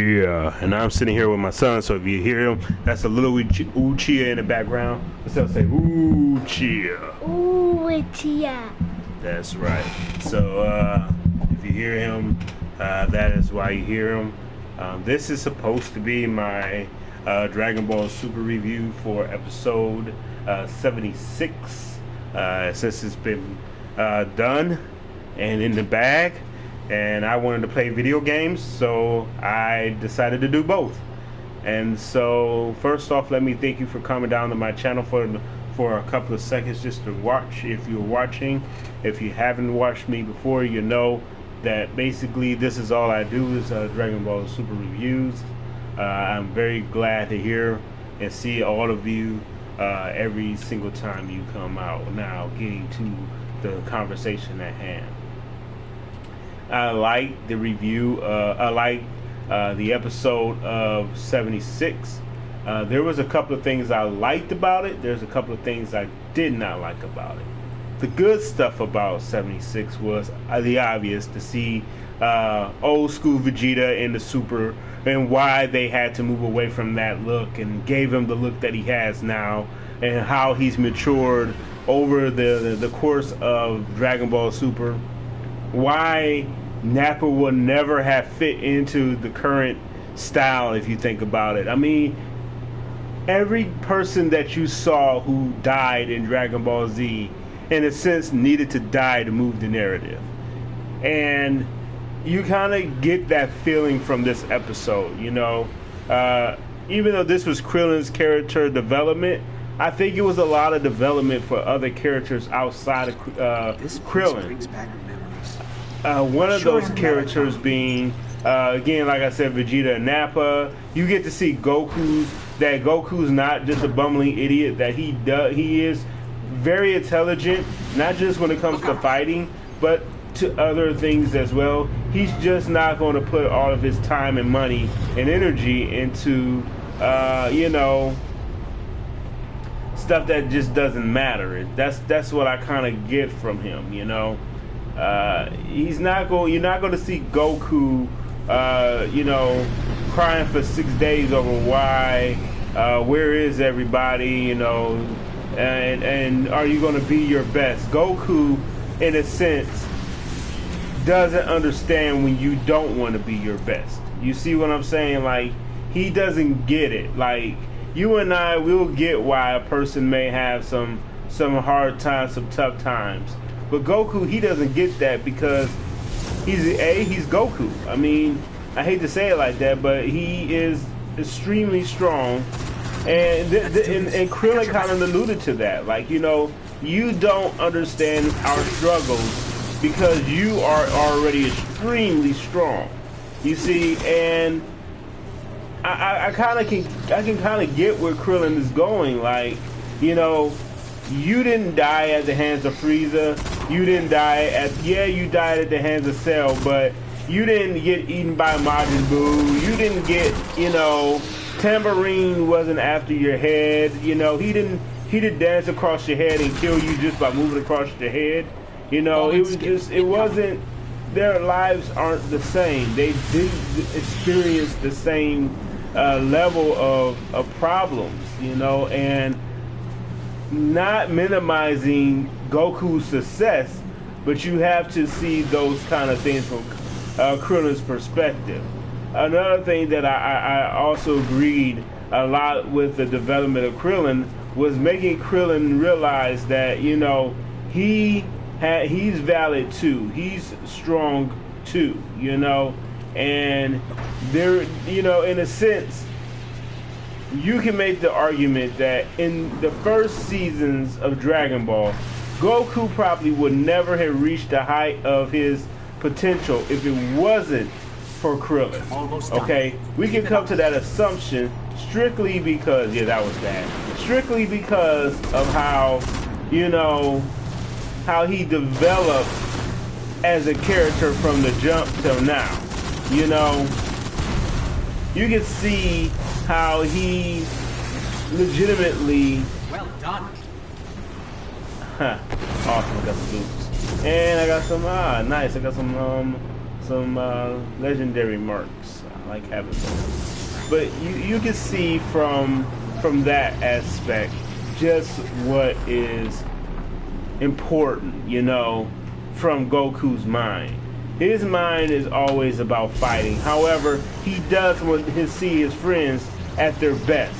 Uchiha, and I'm sitting here with my son. So if you hear him, that's a little Uchiha in the background. Let's say Uchiha. Uchiha. That's right. So if you hear him, that is why you hear him. This is supposed to be my Dragon Ball Super review for episode 76. Since it's been done and in the bag, and I wanted to play video games, so I decided to do both. And so first off, let me thank you for coming down to my channel for a couple of seconds just to watch. If you're watching, if you haven't watched me before, you know that basically this is all I do is Dragon Ball Super reviews. I'm very glad to hear and see all of you every single time you come out. Now getting to the conversation at hand, I like the review. I like the episode of 76. There was a couple of things I liked about it. There's a couple of things I did not like about it. The good stuff about 76 was the obvious, to see old school Vegeta in the Super and why they had to move away from that look and gave him the look that he has now, and how he's matured over the course of Dragon Ball Super. Why Nappa will never have fit into the current style, if you think about it. I mean, every person that you saw who died in Dragon Ball Z, in a sense, needed to die to move the narrative. And you kind of get that feeling from this episode, you know. Even though this was Krillin's character development, I think it was a lot of development for other characters outside of This Krillin. brings back memories. One of Sure, those I'm characters not a being, again, like I said, Vegeta and Nappa. You get to see Goku's not just a bumbling idiot, that he is very intelligent, not just when it comes to fighting, but to other things as well. He's just not going to put all of his time and money and energy into, you know, stuff that just doesn't matter. That's what I kind of get from him, you know. You're not going to see Goku, you know, crying for 6 days over why, where is everybody, you know, and are you going to be your best? Goku, in a sense, doesn't understand when you don't want to be your best. You see what I'm saying? Like, he doesn't get it. Like, you and I will get why a person may have some hard times, some tough times. But Goku, he doesn't get that, because he's Goku. I mean, I hate to say it like that, but he is extremely strong. And Krillin kind of alluded to that. Like, you know, you don't understand our struggles because you are already extremely strong. You see, and I can kind of get where Krillin is going. Like, you know, you didn't die at the hands of Frieza. You didn't die you died at the hands of Cell, but you didn't get eaten by Majin Buu. You didn't get, you know, Tambourine wasn't after your head. You know, he didn't dance across your head and kill you just by moving across your head. You know, it wasn't, their lives aren't the same. They didn't experience the same level of problems, you know, and not minimizing Goku's success, but you have to see those kind of things from Krillin's perspective. Another thing that I also agreed a lot with the development of Krillin was making Krillin realize that, you know, he's valid too. He's strong too, you know, and there, you know, in a sense, you can make the argument that in the first seasons of Dragon Ball, Goku probably would never have reached the height of his potential if it wasn't for Krillin. Okay, we can come to that assumption strictly because, yeah, that was bad. Strictly because of how, you know, how he developed as a character from the jump till now. You know, you can see how he legitimately. Well done. Awesome, I got some boots. And I got some, nice, I got some legendary marks. like heaven. But you can see from that aspect just what is important, you know, from Goku's mind. His mind is always about fighting. However, he does want to see his friends at their best.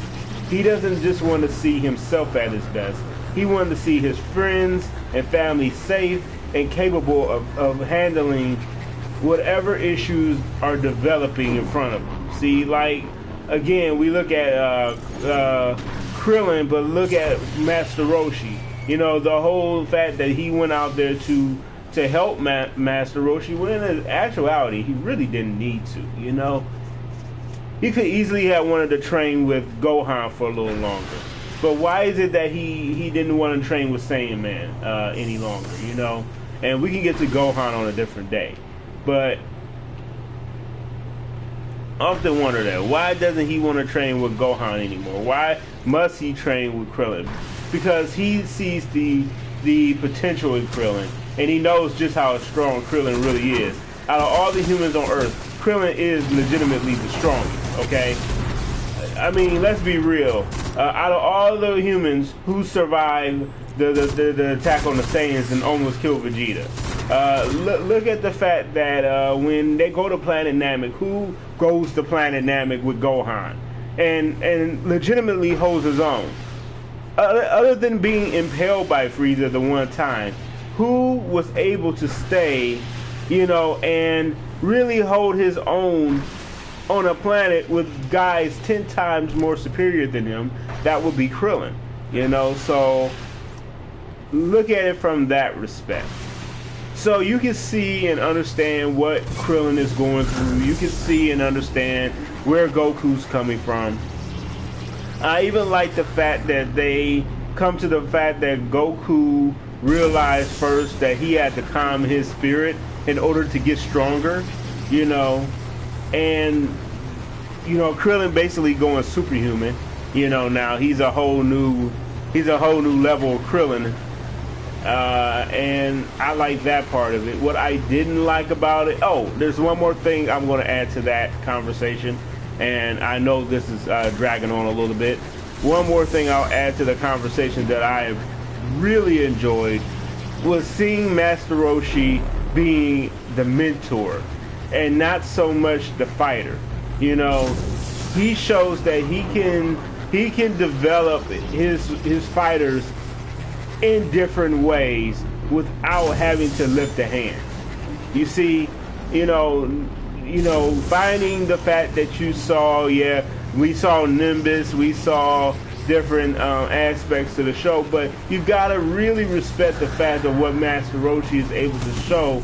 He doesn't just want to see himself at his best. He wanted to see his friends and family safe and capable of handling whatever issues are developing in front of him. See, like, again, we look at Krillin, but look at Master Roshi. You know, the whole fact that he went out there to help Master Roshi, when in actuality, he really didn't need to, you know. He could easily have wanted to train with Gohan for a little longer. But why is it that he didn't want to train with Saiyan Man any longer, you know? And we can get to Gohan on a different day. But I often wonder that. Why doesn't he want to train with Gohan anymore? Why must he train with Krillin? Because he sees the potential in Krillin. And he knows just how strong Krillin really is. Out of all the humans on Earth, Krillin is legitimately the strongest, okay? I mean, let's be real. Out of all the humans who survived the attack on the Saiyans and almost killed Vegeta, look at the fact that when they go to Planet Namek, who goes to Planet Namek with Gohan? And legitimately holds his own. Other than being impaled by Frieza the one time, who was able to stay, you know, and really hold his own on a planet with guys 10 times more superior than him? That would be Krillin, you know. So look at it from that respect. So you can see and understand what Krillin is going through. You can see and understand where Goku's coming from. I even like the fact that they come to the fact that Goku realized first that he had to calm his spirit in order to get stronger, you know. And, you know, Krillin basically going superhuman, you know. Now he's a whole new level of Krillin, and I like that part of it. What I didn't like about it, oh, there's one more thing I'm going to add to that conversation, and I know this is dragging on a little bit. One more thing I'll add to the conversation that I have really enjoyed was seeing Master Roshi being the mentor and not so much the fighter. You know, he shows that he can develop his fighters in different ways without having to lift a hand. You see, you know, finding the fact that you saw, yeah, we saw Nimbus, we saw different aspects to the show, but you gotta really respect the fact of what Master Roshi is able to show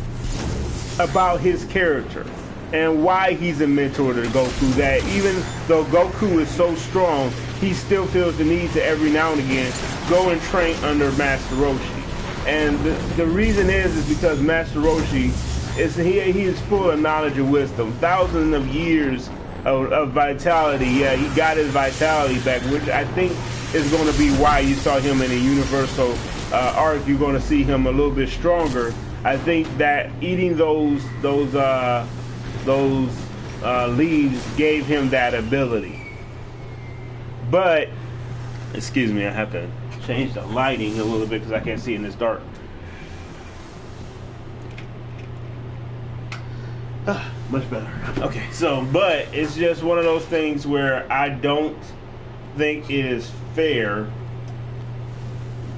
about his character and why he's a mentor to Goku. That even though Goku is so strong, he still feels the need to every now and again go and train under Master Roshi. And the reason is because Master Roshi he is full of knowledge and wisdom, thousands of years of vitality. Yeah, he got his vitality back, which I think is going to be why you saw him in a Universal arc. You're going to see him a little bit stronger. I think that eating those leaves gave him that ability. But, excuse me, I have to change the lighting a little bit because I can't see in this dark. Much better. Okay, so, but it's just one of those things where I don't think it is fair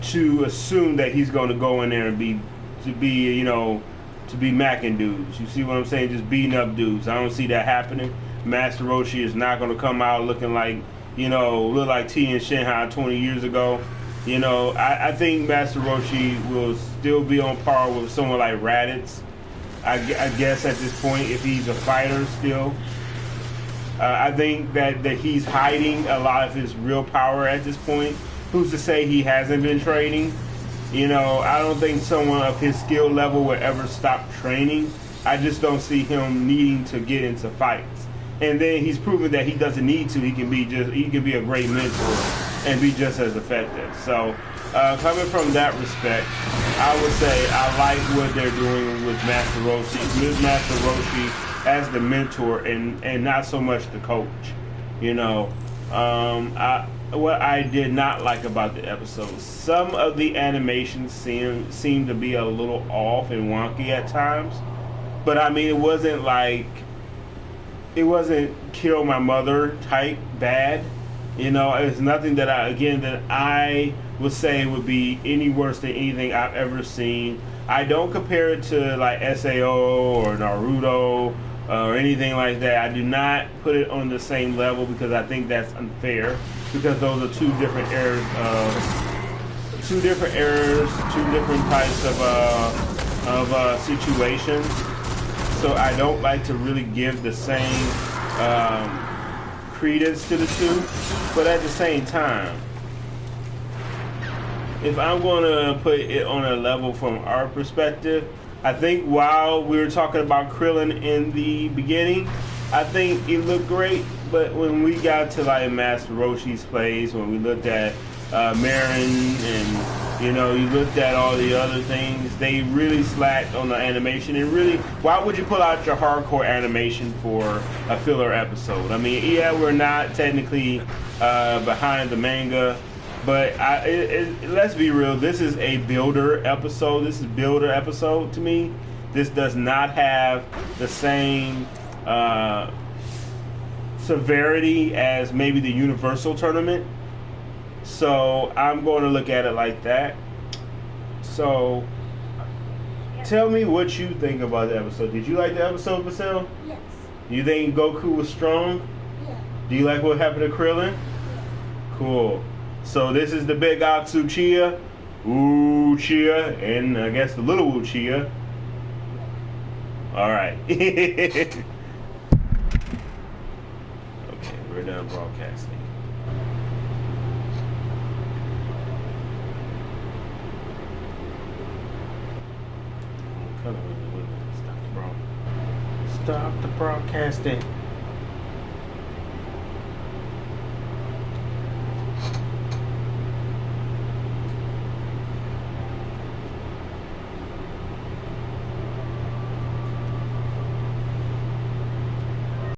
to assume that he's going to go in there and be macking dudes. You see what I'm saying? Just beating up dudes. I don't see that happening. Master Roshi is not going to come out looking like, look like Tien Shinhan 20 years ago. You know, I think Master Roshi will still be on par with someone like Raditz. I guess at this point, if he's a fighter still. I think that he's hiding a lot of his real power at this point. Who's to say he hasn't been training? You know, I don't think someone of his skill level would ever stop training. I just don't see him needing to get into fights. And then he's proven that he doesn't need to. He can be a great mentor and be just as effective. So, coming from that respect, I would say I like what they're doing with Master Roshi. With Master Roshi as the mentor and not so much the coach. You know, what I did not like about the episode, some of the animations seemed to be a little off and wonky at times. But I mean, it wasn't kill my mother type bad. You know, it's nothing that I would say would be any worse than anything I've ever seen. I don't compare it to like SAO or Naruto or anything like that. I do not put it on the same level because I think that's unfair. Because those are two different eras, two different types of situations. So I don't like to really give the same credence to the two, but at the same time, if I'm going to put it on a level from our perspective, I think while we were talking about Krillin in the beginning, I think it looked great, but when we got to like Master Roshi's place, when we looked at Marin and, you know, you looked at all the other things, they really slacked on the animation. And really, why would you pull out your hardcore animation for a filler episode? I mean, yeah, we're not technically behind the manga, but let's be real, this is a builder episode. This is builder episode to me. This does not have the same severity as maybe the Universal Tournament. So I'm going to look at it like that. So tell me what you think about the episode. Did you like the episode, Marcel? Yes. You think Goku was strong? Yeah. Do you like what happened to Krillin? Yeah. Cool. So this is the big Uchiha, Uchiha, and I guess the little Uchiha. All right. Okay, we're done broadcasting. Stop the broadcasting.